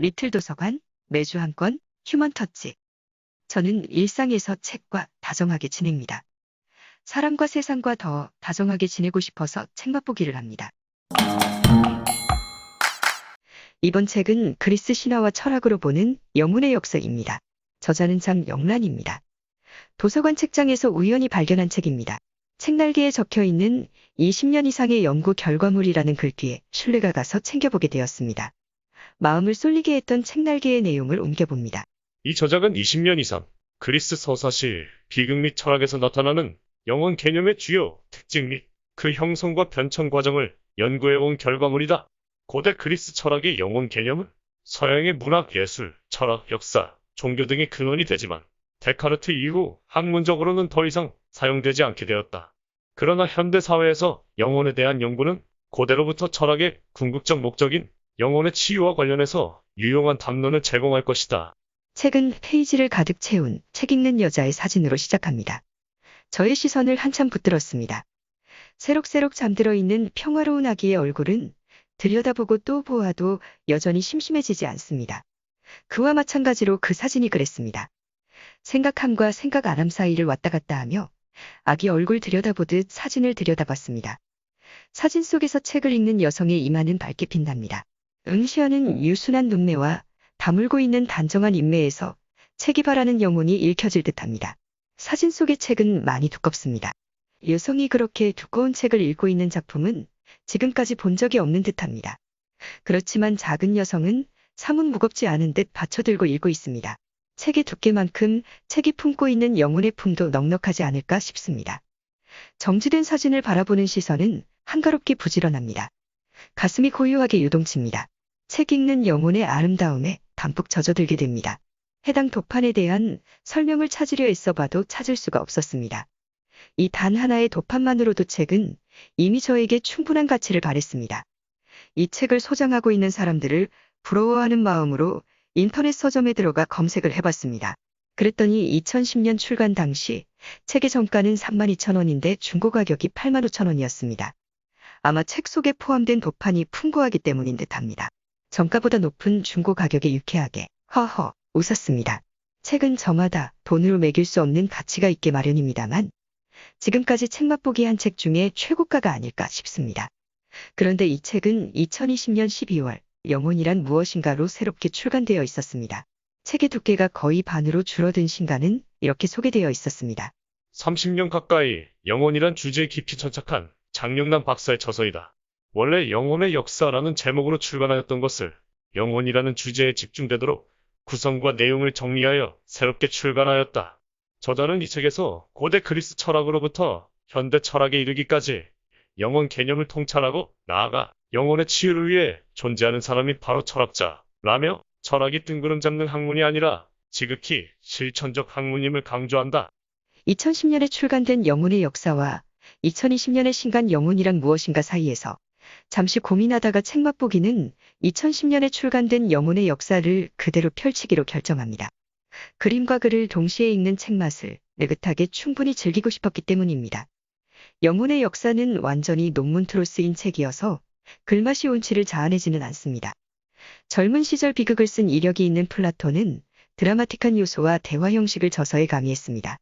리틀 도서관, 매주 한 권, 휴먼 터치. 저는 일상에서 책과 다정하게 지냅니다. 사람과 세상과 더 다정하게 지내고 싶어서 책 맛보기를 합니다. 이번 책은 그리스 신화와 철학으로 보는 영혼의 역사입니다. 저자는 장영란입니다. 도서관 책장에서 우연히 발견한 책입니다. 책날개에 적혀 있는 20년 이상의 연구 결과물이라는 글 뒤에 신뢰가 가서 챙겨보게 되었습니다. 마음을 쏠리게 했던 책날개의 내용을 옮겨봅니다. 이 저작은 20년 이상 그리스 서사시, 비극 및 철학에서 나타나는 영혼 개념의 주요 특징 및 그 형성과 변천 과정을 연구해온 결과물이다. 고대 그리스 철학의 영혼 개념은 서양의 문학, 예술, 철학, 역사, 종교 등의 근원이 되지만 데카르트 이후 학문적으로는 더 이상 사용되지 않게 되었다. 그러나 현대 사회에서 영혼에 대한 연구는 고대로부터 철학의 궁극적 목적인 영혼의 치유와 관련해서 유용한 담론을 제공할 것이다. 책은 페이지를 가득 채운 책 읽는 여자의 사진으로 시작합니다. 저의 시선을 한참 붙들었습니다. 새록새록 잠들어 있는 평화로운 아기의 얼굴은 들여다보고 또 보아도 여전히 심심해지지 않습니다. 그와 마찬가지로 그 사진이 그랬습니다. 생각함과 생각 안함 사이를 왔다 갔다 하며 아기 얼굴 들여다보듯 사진을 들여다봤습니다. 사진 속에서 책을 읽는 여성의 이마는 밝게 빛납니다. 응시하는 유순한 눈매와 다물고 있는 단정한 인매에서 책이 바라는 영혼이 읽혀질 듯합니다. 사진 속의 책은 많이 두껍습니다. 여성이 그렇게 두꺼운 책을 읽고 있는 작품은 지금까지 본 적이 없는 듯합니다. 그렇지만 작은 여성은 사뭇 무겁지 않은 듯 받쳐들고 읽고 있습니다. 책의 두께만큼 책이 품고 있는 영혼의 품도 넉넉하지 않을까 싶습니다. 정지된 사진을 바라보는 시선은 한가롭게 부지런합니다. 가슴이 고요하게 요동칩니다. 책 읽는 영혼의 아름다움에 담뿍 젖어들게 됩니다. 해당 도판에 대한 설명을 찾으려 애써봐도 찾을 수가 없었습니다. 이 단 하나의 도판만으로도 책은 이미 저에게 충분한 가치를 발했습니다. 이 책을 소장하고 있는 사람들을 부러워하는 마음으로 인터넷 서점에 들어가 검색을 해봤습니다. 그랬더니 2010년 출간 당시 책의 정가는 32,000원인데 중고 가격이 85,000원이었습니다. 아마 책 속에 포함된 도판이 풍부하기 때문인 듯합니다. 정가보다 높은 중고 가격에 유쾌하게 허허 웃었습니다. 책은 저마다 돈으로 매길 수 없는 가치가 있게 마련입니다만 지금까지 책 맛보기 한 책 중에 최고가가 아닐까 싶습니다. 그런데 이 책은 2020년 12월 영혼이란 무엇인가로 새롭게 출간되어 있었습니다. 책의 두께가 거의 반으로 줄어든 신간은 이렇게 소개되어 있었습니다. 30년 가까이 영혼이란 주제에 깊이 천착한 장영란 박사의 저서이다. 원래 영혼의 역사라는 제목으로 출간하였던 것을 영혼이라는 주제에 집중되도록 구성과 내용을 정리하여 새롭게 출간하였다. 저자는 이 책에서 고대 그리스 철학으로부터 현대 철학에 이르기까지 영혼 개념을 통찰하고 나아가 영혼의 치유를 위해 존재하는 사람이 바로 철학자라며 철학이 뜬구름 잡는 학문이 아니라 지극히 실천적 학문임을 강조한다. 2010년에 출간된 영혼의 역사와 2020년의 신간 영혼이란 무엇인가 사이에서 잠시 고민하다가 책 맛보기는 2010년에 출간된 영혼의 역사를 그대로 펼치기로 결정합니다. 그림과 글을 동시에 읽는 책 맛을 느긋하게 충분히 즐기고 싶었기 때문입니다. 영혼의 역사는 완전히 논문투로 쓰인 책이어서 글맛이 온치를 자아내지는 않습니다. 젊은 시절 비극을 쓴 이력이 있는 플라톤은 드라마틱한 요소와 대화 형식을 저서에 가미했습니다.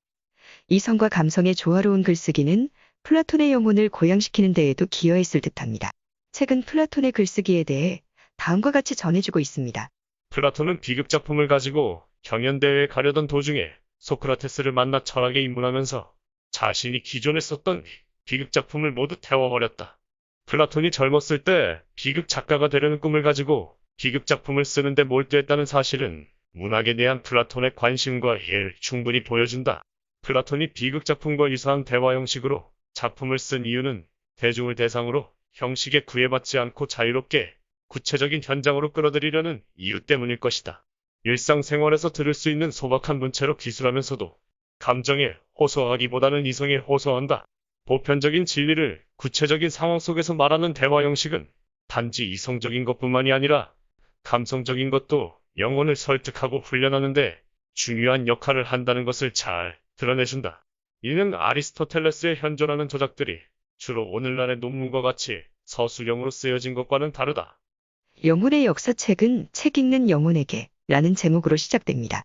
이성과 감성의 조화로운 글쓰기는 플라톤의 영혼을 고양시키는 데에도 기여했을 듯합니다. 책은 플라톤의 글쓰기에 대해 다음과 같이 전해주고 있습니다. 플라톤은 비극 작품을 가지고 경연대회에 가려던 도중에 소크라테스를 만나 철학에 입문하면서 자신이 기존에 썼던 비극 작품을 모두 태워버렸다. 플라톤이 젊었을 때 비극 작가가 되려는 꿈을 가지고 비극 작품을 쓰는데 몰두했다는 사실은 문학에 대한 플라톤의 관심과 이해를 충분히 보여준다. 플라톤이 비극 작품과 유사한 대화 형식으로 작품을 쓴 이유는 대중을 대상으로 형식에 구애받지 않고 자유롭게 구체적인 현장으로 끌어들이려는 이유 때문일 것이다. 일상생활에서 들을 수 있는 소박한 문체로 기술하면서도 감정에 호소하기보다는 이성에 호소한다. 보편적인 진리를 구체적인 상황 속에서 말하는 대화 형식은 단지 이성적인 것뿐만이 아니라 감성적인 것도 영혼을 설득하고 훈련하는데 중요한 역할을 한다는 것을 잘 드러내준다. 이는 아리스토텔레스의 현존하는 저작들이 주로 오늘날의 논문과 같이 서술형으로 쓰여진 것과는 다르다. 영혼의 역사책은 책 읽는 영혼에게 라는 제목으로 시작됩니다.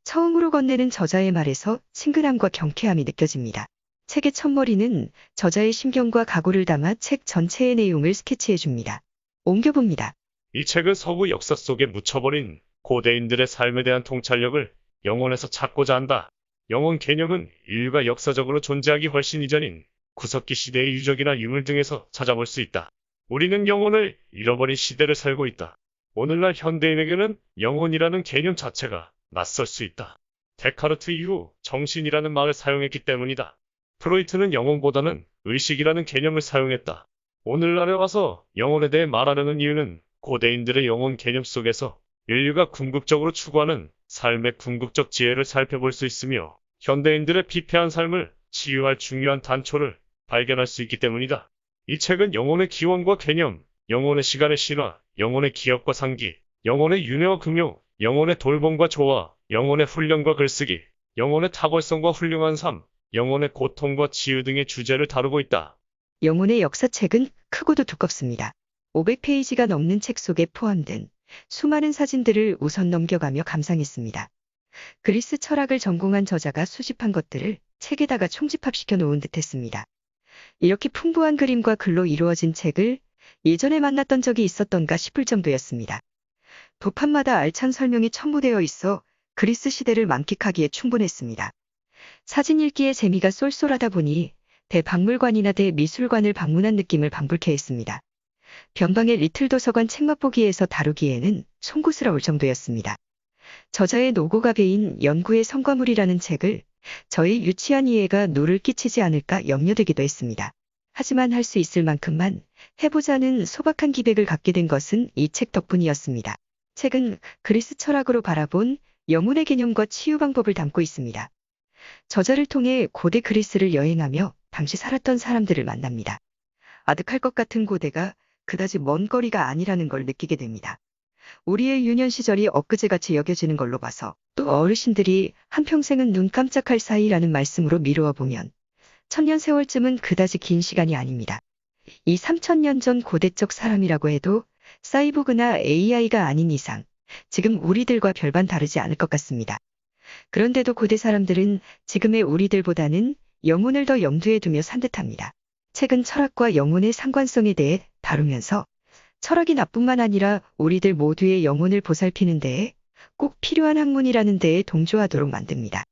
처음으로 건네는 저자의 말에서 친근함과 경쾌함이 느껴집니다. 책의 첫머리는 저자의 심경과 각오를 담아 책 전체의 내용을 스케치해 줍니다. 옮겨봅니다. 이 책은 서구 역사 속에 묻혀버린 고대인들의 삶에 대한 통찰력을 영혼에서 찾고자 한다. 영혼 개념은 인류가 역사적으로 존재하기 훨씬 이전인 구석기 시대의 유적이나 유물 등에서 찾아볼 수 있다. 우리는 영혼을 잃어버린 시대를 살고 있다. 오늘날 현대인에게는 영혼이라는 개념 자체가 낯설 수 있다. 데카르트 이후 정신이라는 말을 사용했기 때문이다. 프로이트는 영혼보다는 의식이라는 개념을 사용했다. 오늘날에 와서 영혼에 대해 말하려는 이유는 고대인들의 영혼 개념 속에서 인류가 궁극적으로 추구하는 삶의 궁극적 지혜를 살펴볼 수 있으며 현대인들의 피폐한 삶을 치유할 중요한 단초를 발견할 수 있기 때문이다. 이 책은 영혼의 기원과 개념, 영혼의 시간의 신화, 영혼의 기억과 상기, 영혼의 윤회와 긍요, 영혼의 돌봄과 조화, 영혼의 훈련과 글쓰기, 영혼의 탁월성과 훌륭한 삶, 영혼의 고통과 치유 등의 주제를 다루고 있다. 영혼의 역사책은 크고도 두껍습니다. 500페이지가 넘는 책 속에 포함된 수많은 사진들을 우선 넘겨가며 감상했습니다. 그리스 철학을 전공한 저자가 수집한 것들을 책에다가 총집합시켜 놓은 듯했습니다. 이렇게 풍부한 그림과 글로 이루어진 책을 예전에 만났던 적이 있었던가 싶을 정도였습니다. 도판마다 알찬 설명이 첨부되어 있어 그리스 시대를 만끽하기에 충분했습니다. 사진 읽기에 재미가 쏠쏠하다 보니 대박물관이나 대미술관을 방문한 느낌을 방불케 했습니다. 변방의 리틀 도서관 책 맛보기에서 다루기에는 송구스러울 정도였습니다. 저자의 노고가 베인 연구의 성과물이라는 책을 저의 유치한 이해가 누를 끼치지 않을까 염려되기도 했습니다. 하지만 할 수 있을 만큼만 해보자는 소박한 기백을 갖게 된 것은 이 책 덕분이었습니다. 책은 그리스 철학으로 바라본 영혼의 개념과 치유 방법을 담고 있습니다. 저자를 통해 고대 그리스를 여행하며 당시 살았던 사람들을 만납니다. 아득할 것 같은 고대가 그다지 먼 거리가 아니라는 걸 느끼게 됩니다. 우리의 유년 시절이 엊그제같이 여겨지는 걸로 봐서 또 어르신들이 한평생은 눈 깜짝할 사이라는 말씀으로 미루어 보면 천년 세월쯤은 그다지 긴 시간이 아닙니다. 이 3000년 전 고대적 사람이라고 해도 사이보그나 AI가 아닌 이상 지금 우리들과 별반 다르지 않을 것 같습니다. 그런데도 고대 사람들은 지금의 우리들보다는 영혼을 더 염두에 두며 산 듯합니다. 책은 철학과 영혼의 상관성에 대해 다루면서 철학이 나뿐만 아니라 우리들 모두의 영혼을 보살피는 데에 꼭 필요한 학문이라는 데에 동조하도록 만듭니다.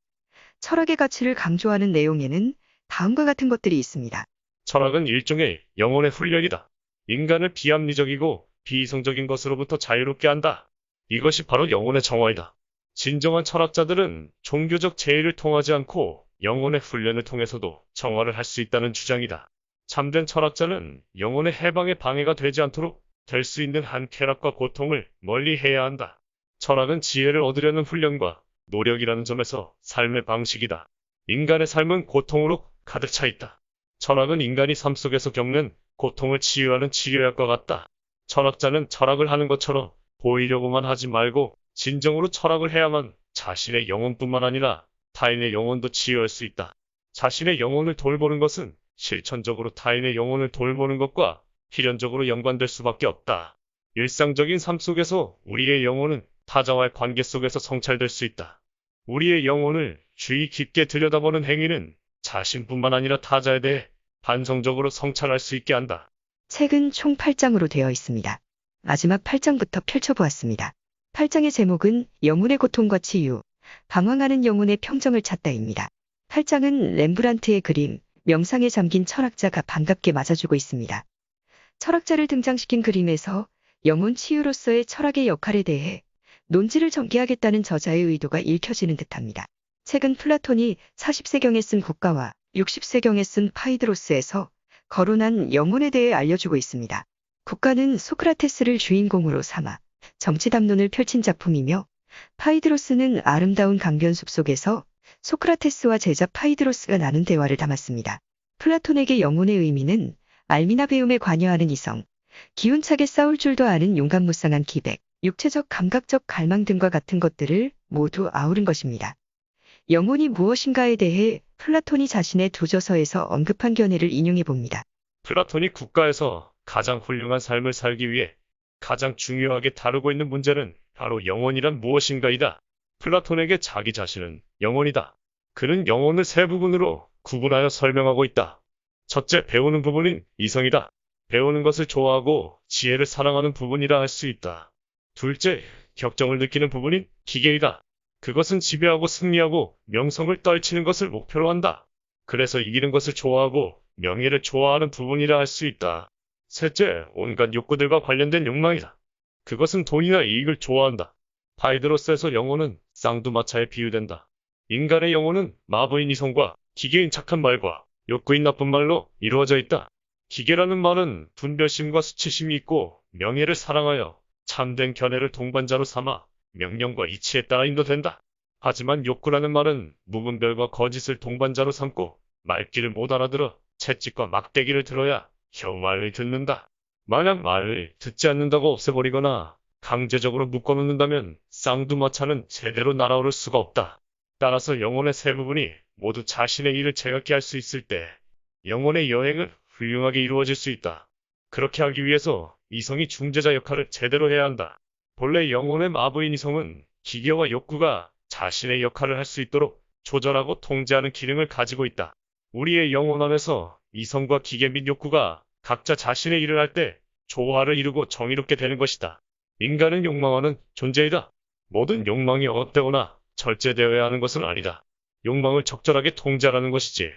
철학의 가치를 강조하는 내용에는 다음과 같은 것들이 있습니다. 철학은 일종의 영혼의 훈련이다. 인간을 비합리적이고 비이성적인 것으로부터 자유롭게 한다. 이것이 바로 영혼의 정화이다. 진정한 철학자들은 종교적 제의를 통하지 않고 영혼의 훈련을 통해서도 정화를 할 수 있다는 주장이다. 참된 철학자는 영혼의 해방에 방해가 되지 않도록 될 수 있는 한 쾌락과 고통을 멀리 해야 한다. 철학은 지혜를 얻으려는 훈련과 노력이라는 점에서 삶의 방식이다. 인간의 삶은 고통으로 가득 차 있다. 철학은 인간이 삶 속에서 겪는 고통을 치유하는 치료약과 같다. 철학자는 철학을 하는 것처럼 보이려고만 하지 말고 진정으로 철학을 해야만 자신의 영혼뿐만 아니라 타인의 영혼도 치유할 수 있다. 자신의 영혼을 돌보는 것은 실천적으로 타인의 영혼을 돌보는 것과 필연적으로 연관될 수밖에 없다. 일상적인 삶 속에서 우리의 영혼은 타자와의 관계 속에서 성찰될 수 있다. 우리의 영혼을 주의 깊게 들여다보는 행위는 자신뿐만 아니라 타자에 대해 반성적으로 성찰할 수 있게 한다. 책은 총 8장으로 되어 있습니다. 마지막 8장부터 펼쳐보았습니다. 8장의 제목은 영혼의 고통과 치유, 방황하는 영혼의 평정을 찾다입니다. 8장은 렘브란트의 그림, 명상에 잠긴 철학자가 반갑게 맞아주고 있습니다. 철학자를 등장시킨 그림에서 영혼 치유로서의 철학의 역할에 대해 논지를 전개하겠다는 저자의 의도가 읽혀지는 듯합니다. 책은 플라톤이 40세경에 쓴 국가와 60세경에 쓴 파이드로스에서 거론한 영혼에 대해 알려주고 있습니다. 국가는 소크라테스를 주인공으로 삼아 정치 담론을 펼친 작품이며 파이드로스는 아름다운 강변숲 속에서 소크라테스와 제자 파이드로스가 나눈 대화를 담았습니다. 플라톤에게 영혼의 의미는 알미나 배움에 관여하는 이성, 기운차게 싸울 줄도 아는 용감무쌍한 기백, 육체적 감각적 갈망 등과 같은 것들을 모두 아우른 것입니다. 영혼이 무엇인가에 대해 플라톤이 자신의 두 저서에서 언급한 견해를 인용해 봅니다. 플라톤이 국가에서 가장 훌륭한 삶을 살기 위해 가장 중요하게 다루고 있는 문제는 바로 영혼이란 무엇인가이다. 플라톤에게 자기 자신은 영혼이다. 그는 영혼을 세 부분으로 구분하여 설명하고 있다. 첫째, 배우는 부분인 이성이다. 배우는 것을 좋아하고 지혜를 사랑하는 부분이라 할 수 있다. 둘째, 격정을 느끼는 부분인 기계이다. 그것은 지배하고 승리하고 명성을 떨치는 것을 목표로 한다. 그래서 이기는 것을 좋아하고 명예를 좋아하는 부분이라 할 수 있다. 셋째, 온갖 욕구들과 관련된 욕망이다. 그것은 돈이나 이익을 좋아한다. 하이드로스에서 영혼은 쌍두마차에 비유된다. 인간의 영혼은 마부인 이성과 기계인 착한 말과 욕구인 나쁜 말로 이루어져 있다. 기계라는 말은 분별심과 수치심이 있고 명예를 사랑하여 참된 견해를 동반자로 삼아 명령과 이치에 따라 인도된다. 하지만 욕구라는 말은 무분별과 거짓을 동반자로 삼고 말귀를 못 알아들어 채찍과 막대기를 들어야 겨우 말을 듣는다. 만약 말을 듣지 않는다고 없애버리거나 강제적으로 묶어놓는다면 쌍두마차는 제대로 날아오를 수가 없다. 따라서 영혼의 세 부분이 모두 자신의 일을 제각기 할 수 있을 때 영혼의 여행은 훌륭하게 이루어질 수 있다. 그렇게 하기 위해서 이성이 중재자 역할을 제대로 해야 한다. 본래 영혼의 마부인 이성은 기계와 욕구가 자신의 역할을 할 수 있도록 조절하고 통제하는 기능을 가지고 있다. 우리의 영혼 안에서 이성과 기계 및 욕구가 각자 자신의 일을 할 때 조화를 이루고 정의롭게 되는 것이다. 인간은 욕망하는 존재이다. 모든 욕망이 억압되거나 절제되어야 하는 것은 아니다. 욕망을 적절하게 통제하라는 것이지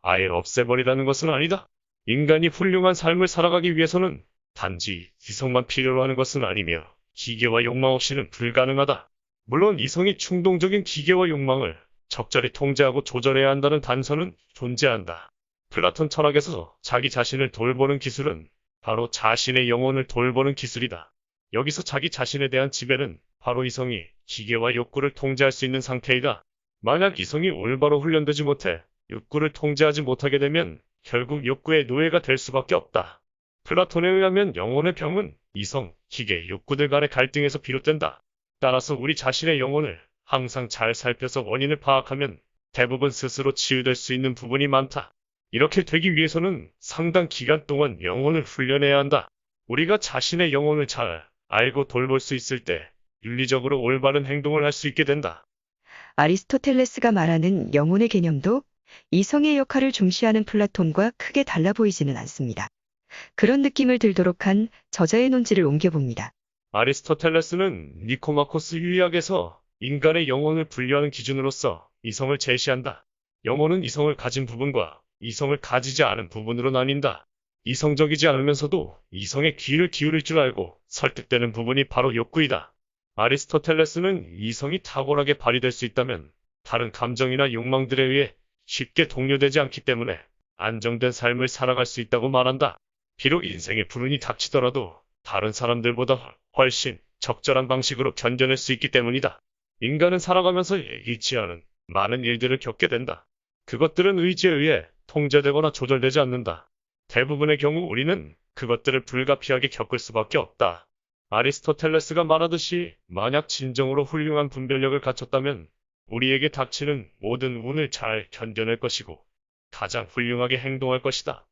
아예 없애버리라는 것은 아니다. 인간이 훌륭한 삶을 살아가기 위해서는 단지 이성만 필요로 하는 것은 아니며 기계와 욕망 없이는 불가능하다. 물론 이성이 충동적인 기계와 욕망을 적절히 통제하고 조절해야 한다는 단서는 존재한다. 플라톤 철학에서 자기 자신을 돌보는 기술은 바로 자신의 영혼을 돌보는 기술이다. 여기서 자기 자신에 대한 지배는 바로 이성이 기계와 욕구를 통제할 수 있는 상태이다. 만약 이성이 올바로 훈련되지 못해 욕구를 통제하지 못하게 되면 결국 욕구의 노예가 될 수밖에 없다. 플라톤에 의하면 영혼의 병은 이성, 기계, 욕구들 간의 갈등에서 비롯된다. 따라서 우리 자신의 영혼을 항상 잘 살펴서 원인을 파악하면 대부분 스스로 치유될 수 있는 부분이 많다. 이렇게 되기 위해서는 상당 기간 동안 영혼을 훈련해야 한다. 우리가 자신의 영혼을 잘 알고 돌볼 수 있을 때 윤리적으로 올바른 행동을 할 수 있게 된다. 아리스토텔레스가 말하는 영혼의 개념도 이성의 역할을 중시하는 플라톤과 크게 달라 보이지는 않습니다. 그런 느낌을 들도록 한 저자의 논지를 옮겨봅니다. 아리스토텔레스는 니코마코스 윤리학에서 인간의 영혼을 분류하는 기준으로서 이성을 제시한다. 영혼은 이성을 가진 부분과 이성을 가지지 않은 부분으로 나뉜다. 이성적이지 않으면서도 이성에 귀를 기울일 줄 알고 설득되는 부분이 바로 욕구이다. 아리스토텔레스는 이성이 탁월하게 발휘될 수 있다면 다른 감정이나 욕망들에 의해 쉽게 동요되지 않기 때문에 안정된 삶을 살아갈 수 있다고 말한다. 비록 인생의 불운이 닥치더라도 다른 사람들보다 훨씬 적절한 방식으로 견뎌낼 수 있기 때문이다. 인간은 살아가면서 예기치 않은 많은 일들을 겪게 된다. 그것들은 의지에 의해 통제되거나 조절되지 않는다. 대부분의 경우 우리는 그것들을 불가피하게 겪을 수밖에 없다. 아리스토텔레스가 말하듯이 만약 진정으로 훌륭한 분별력을 갖췄다면 우리에게 닥치는 모든 운을 잘 견뎌낼 것이고 가장 훌륭하게 행동할 것이다.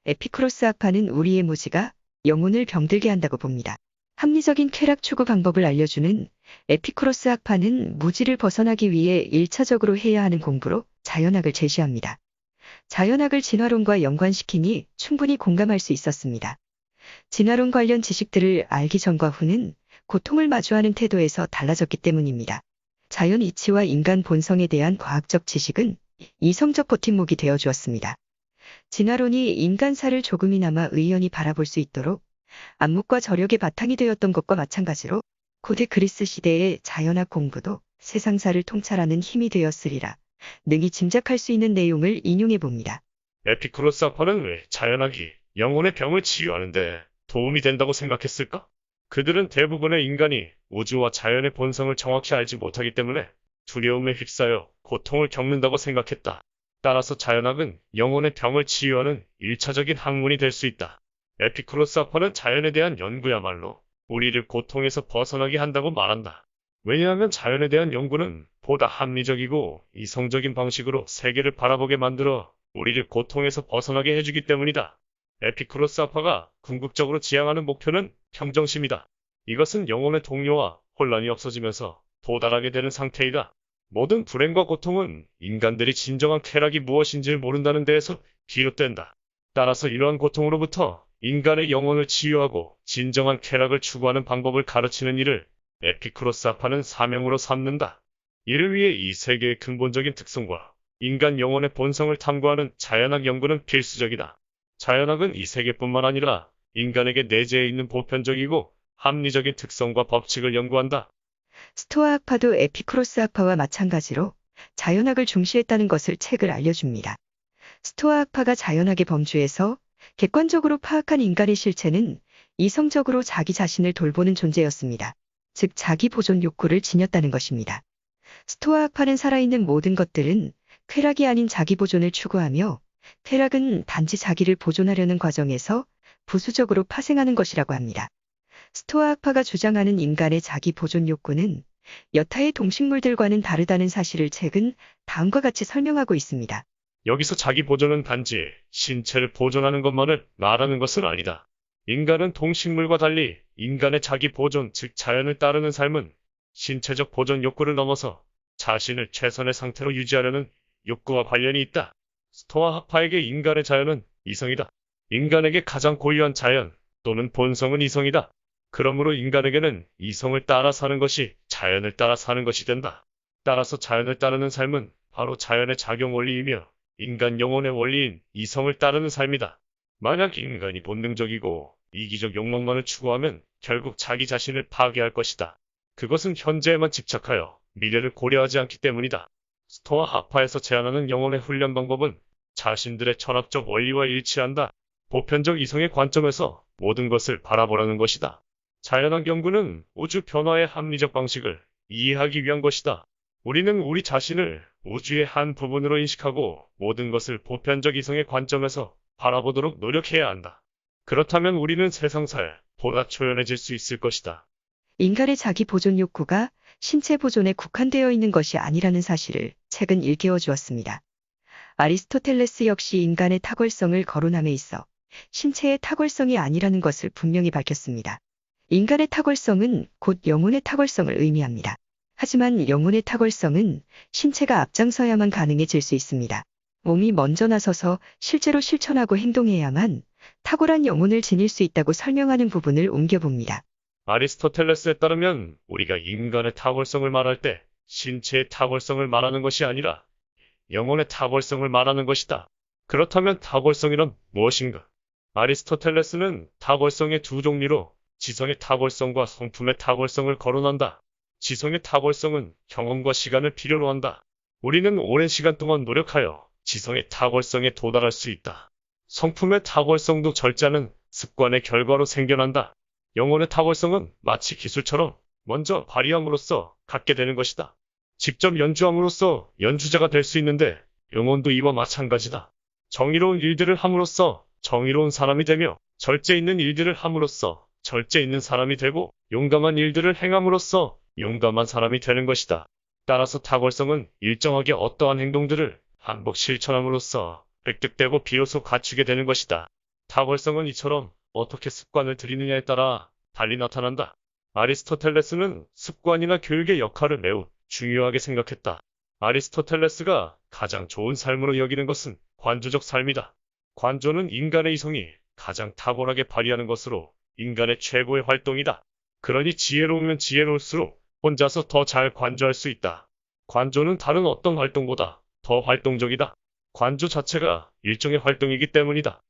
에피쿠로스 학파는 우리의 무지가 영혼을 병들게 한다고 봅니다. 합리적인 쾌락 추구 방법을 알려주는 에피쿠로스 학파는 무지를 벗어나기 위해 1차적으로 해야 하는 공부로 자연학을 제시합니다. 자연학을 진화론과 연관시키니 충분히 공감할 수 있었습니다. 진화론 관련 지식들을 알기 전과 후는 고통을 마주하는 태도에서 달라졌기 때문입니다. 자연 이치와 인간 본성에 대한 과학적 지식은 이성적 버팀목이 되어 주었습니다. 진화론이 인간사를 조금이나마 의연히 바라볼 수 있도록 안목과 저력의 바탕이 되었던 것과 마찬가지로 고대 그리스 시대의 자연학 공부도 세상사를 통찰하는 힘이 되었으리라 능히 짐작할 수 있는 내용을 인용해 봅니다. 에피쿠로스 학파는 왜 자연학이 영혼의 병을 치유하는데 도움이 된다고 생각했을까? 그들은 대부분의 인간이 우주와 자연의 본성을 정확히 알지 못하기 때문에 두려움에 휩싸여 고통을 겪는다고 생각했다. 따라서 자연학은 영혼의 병을 치유하는 1차적인 학문이 될 수 있다. 에피쿠로스 학파는 자연에 대한 연구야말로 우리를 고통에서 벗어나게 한다고 말한다. 왜냐하면 자연에 대한 연구는 보다 합리적이고 이성적인 방식으로 세계를 바라보게 만들어 우리를 고통에서 벗어나게 해주기 때문이다. 에피쿠로스 학파가 궁극적으로 지향하는 목표는 평정심이다. 이것은 영혼의 동요와 혼란이 없어지면서 도달하게 되는 상태이다. 모든 불행과 고통은 인간들이 진정한 쾌락이 무엇인지를 모른다는 데에서 비롯된다. 따라서 이러한 고통으로부터 인간의 영혼을 치유하고 진정한 쾌락을 추구하는 방법을 가르치는 일을 에피쿠로스아파는 사명으로 삼는다. 이를 위해 이 세계의 근본적인 특성과 인간 영혼의 본성을 탐구하는 자연학 연구는 필수적이다. 자연학은 이 세계뿐만 아니라 인간에게 내재해 있는 보편적이고 합리적인 특성과 법칙을 연구한다. 스토아 학파도 에피쿠로스 학파와 마찬가지로 자연학을 중시했다는 것을 책을 알려줍니다. 스토아 학파가 자연학의 범주에서 객관적으로 파악한 인간의 실체는 이성적으로 자기 자신을 돌보는 존재였습니다. 즉 자기 보존 욕구를 지녔다는 것입니다. 스토아 학파는 살아있는 모든 것들은 쾌락이 아닌 자기 보존을 추구하며 쾌락은 단지 자기를 보존하려는 과정에서 부수적으로 파생하는 것이라고 합니다. 스토아 학파가 주장하는 인간의 자기 보존 욕구는 여타의 동식물들과는 다르다는 사실을 책은 다음과 같이 설명하고 있습니다. 여기서 자기 보존은 단지 신체를 보존하는 것만을 말하는 것은 아니다. 인간은 동식물과 달리 인간의 자기 보존, 즉 자연을 따르는 삶은 신체적 보존 욕구를 넘어서 자신을 최선의 상태로 유지하려는 욕구와 관련이 있다. 스토아 학파에게 인간의 자연은 이성이다. 인간에게 가장 고유한 자연 또는 본성은 이성이다. 그러므로 인간에게는 이성을 따라 사는 것이 자연을 따라 사는 것이 된다. 따라서 자연을 따르는 삶은 바로 자연의 작용 원리이며 인간 영혼의 원리인 이성을 따르는 삶이다. 만약 인간이 본능적이고 이기적 욕망만을 추구하면 결국 자기 자신을 파괴할 것이다. 그것은 현재에만 집착하여 미래를 고려하지 않기 때문이다. 스토아 학파에서 제안하는 영혼의 훈련 방법은 자신들의 철학적 원리와 일치한다. 보편적 이성의 관점에서 모든 것을 바라보라는 것이다. 자연학 연구는 우주 변화의 합리적 방식을 이해하기 위한 것이다. 우리는 우리 자신을 우주의 한 부분으로 인식하고 모든 것을 보편적 이성의 관점에서 바라보도록 노력해야 한다. 그렇다면 우리는 세상사에 보다 초연해질 수 있을 것이다. 인간의 자기 보존 욕구가 신체 보존에 국한되어 있는 것이 아니라는 사실을 책은 일깨워 주었습니다. 아리스토텔레스 역시 인간의 탁월성을 거론함에 있어 신체의 탁월성이 아니라는 것을 분명히 밝혔습니다. 인간의 탁월성은 곧 영혼의 탁월성을 의미합니다. 하지만 영혼의 탁월성은 신체가 앞장서야만 가능해질 수 있습니다. 몸이 먼저 나서서 실제로 실천하고 행동해야만 탁월한 영혼을 지닐 수 있다고 설명하는 부분을 옮겨봅니다. 아리스토텔레스에 따르면 우리가 인간의 탁월성을 말할 때 신체의 탁월성을 말하는 것이 아니라 영혼의 탁월성을 말하는 것이다. 그렇다면 탁월성이란 무엇인가? 아리스토텔레스는 탁월성의 두 종류로 지성의 탁월성과 성품의 탁월성을 거론한다. 지성의 탁월성은 경험과 시간을 필요로 한다. 우리는 오랜 시간 동안 노력하여 지성의 탁월성에 도달할 수 있다. 성품의 탁월성도 절제하는 습관의 결과로 생겨난다. 영혼의 탁월성은 마치 기술처럼 먼저 발휘함으로써 갖게 되는 것이다. 직접 연주함으로써 연주자가 될 수 있는데 영혼도 이와 마찬가지다. 정의로운 일들을 함으로써 정의로운 사람이 되며 절제 있는 일들을 함으로써 절제 있는 사람이 되고 용감한 일들을 행함으로써 용감한 사람이 되는 것이다. 따라서 탁월성은 일정하게 어떠한 행동들을 반복 실천함으로써 획득되고 비로소 갖추게 되는 것이다. 탁월성은 이처럼 어떻게 습관을 들이느냐에 따라 달리 나타난다. 아리스토텔레스는 습관이나 교육의 역할을 매우 중요하게 생각했다. 아리스토텔레스가 가장 좋은 삶으로 여기는 것은 관조적 삶이다. 관조는 인간의 이성이 가장 탁월하게 발휘하는 것으로 인간의 최고의 활동이다. 그러니 지혜로우면 지혜로울수록 혼자서 더 잘 관조할 수 있다. 관조는 다른 어떤 활동보다 더 활동적이다. 관조 자체가 일종의 활동이기 때문이다.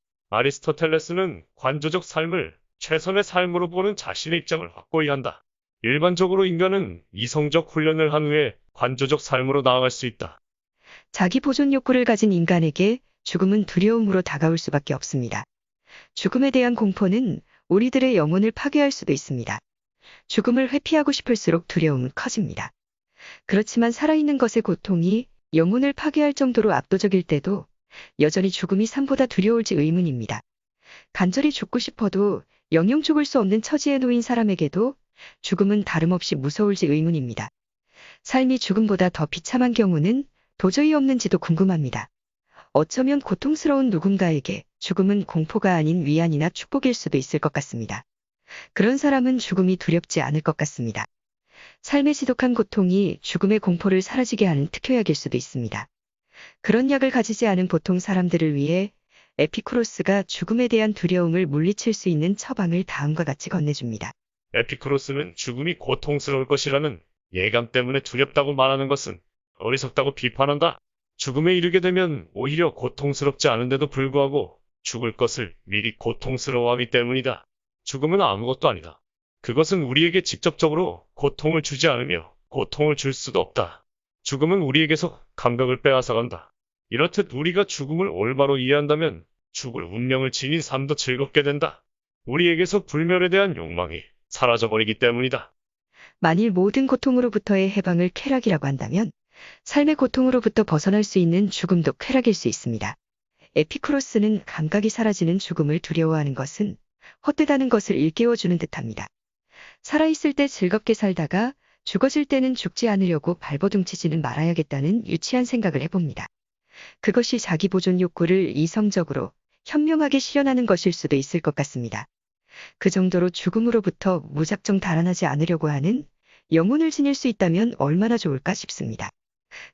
아리스토텔레스는 관조적 삶을 최선의 삶으로 보는 자신의 입장을 확고히 한다. 일반적으로 인간은 이성적 훈련을 한 후에 관조적 삶으로 나아갈 수 있다. 자기 보존 욕구를 가진 인간에게 죽음은 두려움으로 다가올 수밖에 없습니다. 죽음에 대한 공포는 우리들의 영혼을 파괴할 수도 있습니다. 죽음을 회피하고 싶을수록 두려움은 커집니다. 그렇지만 살아있는 것의 고통이 영혼을 파괴할 정도로 압도적일 때도 여전히 죽음이 삶보다 두려울지 의문입니다. 간절히 죽고 싶어도 영영 죽을 수 없는 처지에 놓인 사람에게도 죽음은 다름없이 무서울지 의문입니다. 삶이 죽음보다 더 비참한 경우는 도저히 없는지도 궁금합니다. 어쩌면 고통스러운 누군가에게 죽음은 공포가 아닌 위안이나 축복일 수도 있을 것 같습니다. 그런 사람은 죽음이 두렵지 않을 것 같습니다. 삶의 지독한 고통이 죽음의 공포를 사라지게 하는 특효약일 수도 있습니다. 그런 약을 가지지 않은 보통 사람들을 위해 에피쿠로스가 죽음에 대한 두려움을 물리칠 수 있는 처방을 다음과 같이 건네줍니다. 에피쿠로스는 죽음이 고통스러울 것이라는 예감 때문에 두렵다고 말하는 것은 어리석다고 비판한다. 죽음에 이르게 되면 오히려 고통스럽지 않은데도 불구하고 죽을 것을 미리 고통스러워하기 때문이다. 죽음은 아무것도 아니다. 그것은 우리에게 직접적으로 고통을 주지 않으며 고통을 줄 수도 없다. 죽음은 우리에게서 감각을 빼앗아간다. 이렇듯 우리가 죽음을 올바로 이해한다면 죽을 운명을 지닌 삶도 즐겁게 된다. 우리에게서 불멸에 대한 욕망이 사라져버리기 때문이다. 만일 모든 고통으로부터의 해방을 쾌락이라고 한다면 삶의 고통으로부터 벗어날 수 있는 죽음도 쾌락일 수 있습니다. 에피쿠로스는 감각이 사라지는 죽음을 두려워하는 것은 헛되다는 것을 일깨워주는 듯합니다. 살아있을 때 즐겁게 살다가 죽어질 때는 죽지 않으려고 발버둥치지는 말아야겠다는 유치한 생각을 해봅니다. 그것이 자기 보존 욕구를 이성적으로 현명하게 실현하는 것일 수도 있을 것 같습니다. 그 정도로 죽음으로부터 무작정 달아나지 않으려고 하는 영혼을 지닐 수 있다면 얼마나 좋을까 싶습니다.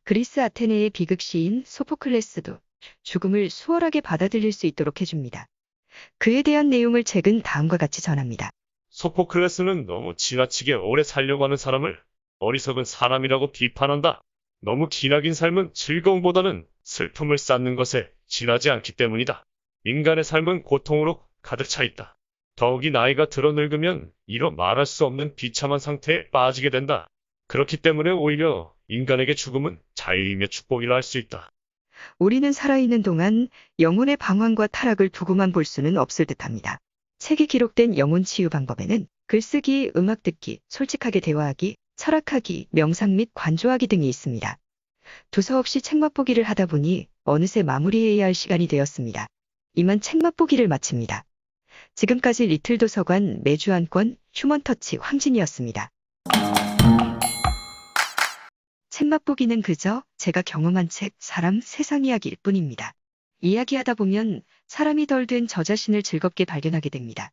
그리스 아테네의 비극 시인 소포클레스도 죽음을 수월하게 받아들일 수 있도록 해줍니다. 그에 대한 내용을 책은 다음과 같이 전합니다. 소포클레스는 너무 지나치게 오래 살려고 하는 사람을 어리석은 사람이라고 비판한다. 너무 기나긴 삶은 즐거움보다는 슬픔을 쌓는 것에 지나지 않기 때문이다. 인간의 삶은 고통으로 가득 차 있다. 더욱이 나이가 들어 늙으면 이로 말할 수 없는 비참한 상태에 빠지게 된다. 그렇기 때문에 오히려 인간에게 죽음은 자유이며 축복이라 할 수 있다. 우리는 살아있는 동안 영혼의 방황과 타락을 두고만 볼 수는 없을 듯합니다. 책에 기록된 영혼 치유 방법에는 글쓰기, 음악 듣기, 솔직하게 대화하기, 철학하기, 명상 및 관조하기 등이 있습니다. 두서없이 책 맛보기를 하다 보니 어느새 마무리해야 할 시간이 되었습니다. 이만 책 맛보기를 마칩니다. 지금까지 리틀 도서관 매주 한 권 휴먼터치 황진이었습니다. 책 맛보기는 그저 제가 경험한 책, 사람, 세상 이야기일 뿐입니다. 이야기하다 보면 사람이 덜 된 저 자신을 즐겁게 발견하게 됩니다.